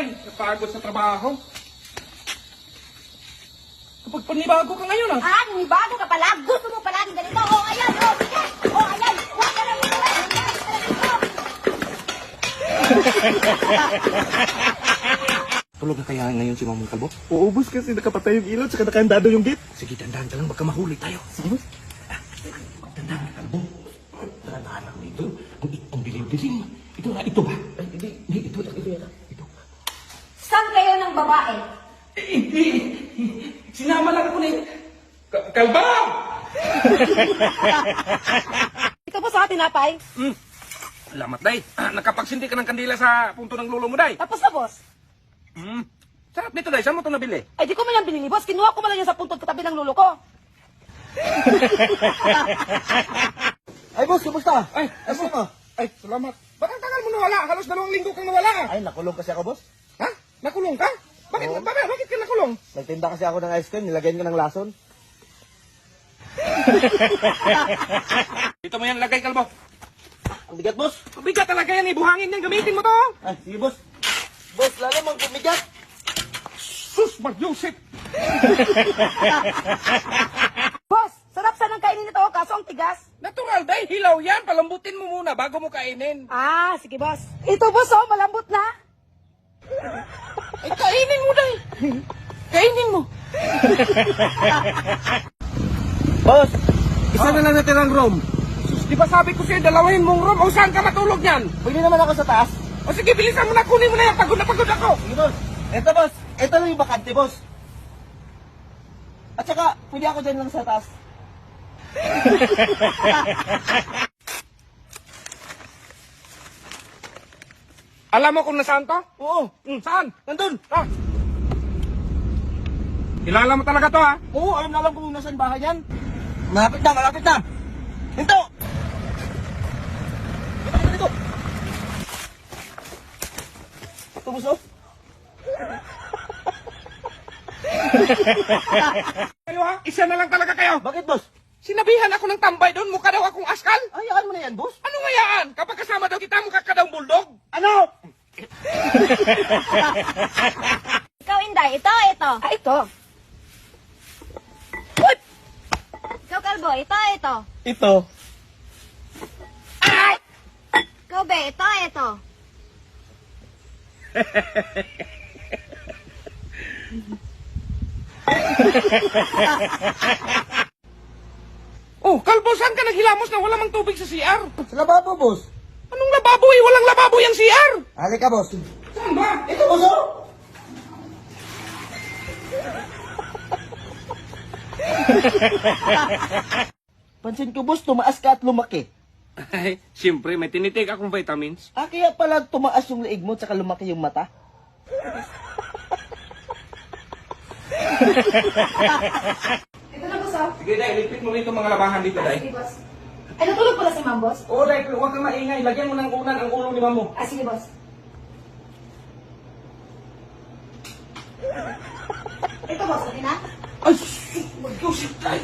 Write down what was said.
day. Napagod sa trabaho. Kapag panibago ka ngayon ah. Ah, bago ka pala. Gusto mo palagi ganito. Oh, ayan. Oh, sige. Oh, ayan. Huwag ka lang ito. Tulog na kaya ngayon si Mamang Kalbo? Oo, boss, kasi nakapatay yung ilaw, tsaka nakahanda yung gate. Sige, dandahan ka lang. Baka mahuli tayo. Sige, boss. Dandahan, Kalbo. Dandahan lang dito. Ang dilim-dilim. Ito na, ito ba? Hindi, ito yan. Ito. Saan kayo ng babae? Hindi. Sinama lang ako na yung... Kalbo! Ito po sa tinapay. Salamat, day. Nakapagsindi ka ng kandila sa punto ng lulo mo, day. Tapos na, boss. Sarap nito, day. Saan mo ito nabili? Ay, di ko man yan binili, boss. Kinuha ko man lang yan sa puntod katabi ng lulo ko. Ay, boss, kumusta? Ay, Asa ka? Ay, salamat. Ba't ang tagal mo nawala? Halos 2 linggo kang nawala. Ay, nakulong kasi ako, boss. Ha? Nakulong ka? Bakit, Oo. bakit ka nakulong? Nagtinda kasi ako ng ice cream, nilagyan ko ng lason. Dito mo yan lagay, Kalbo. Ang bigat, boss. Mabigat talaga yan, ibuhangin yan. Gamitin mo to. Ay, sige, boss. Boss, lalo mong bumigat. Sus, Mag-Joseph. Boss, sarap sanang kainin ito, kaso ang tigas. Natural, day. Hilaw yan. Palambutin mo muna bago mo kainin. Ah, sige, boss. Ito, boss, oh, malambot na. Ay, kainin mo, day. Kainin mo. Boss, isa na lang natirang room. Sus, di ba sabi ko sa'yo, dalawahin mong room? O saan ka matulog yan? Pwede naman ako sa taas. O sige, bilisan mo na. Kunin mo na yan. Pagod na pagod ako. Sige, boss. Eto, boss. Eto lang yung bakante, boss. At saka, pwede ako dyan lang sa taas. Alam mo kung nasaan to? Oo. Saan? Nandun. Ah. Kilala mo talaga to, ha? Oo, alam na alam kung nasaan bahay yan. Malapit na, malapit na. Hinto! Dito. Ito, boss, oh. Kayo, ha? Isa na lang talaga kayo. Bakit, boss? Sinabihan ako ng tambay doon. Mukha daw akong askal. Hayaan mo na yan, boss. Ano nga yan? Kapag kasama daw kita, mukha ka daw bulldog. Ano? Ikaw, Inday, ito. Ah, ito. Ikaw, Kalbo, ito. Ito. Ay! Ikaw, Be, ito. Oh, Kalbo, saan ka naghilamos na wala mang tubig sa CR? Sa lababo, boss. Anong lababo eh? Walang lababo yung CR. Halika, boss. Saan ba? Ito, boss, oh. Pansin ko, boss, tumaas ka at lumaki. Ay, siyempre, may tinitik akong vitamins. Ah, kaya pala tumaas yung leeg mo at lumaki yung mata? Ito na, boss, oh. Sige, Day, lipit mo rito mga labahan dito, Day. Sige, boss. Ay, natulog pala si Ma'am, boss. Oo, Day, huwag kang maingay. Lagyan mo ng unan ang ulo ni Mamo. Ah, sige, boss. Ito, boss, okay na? Ay, sus, Mag-Joseph, Day.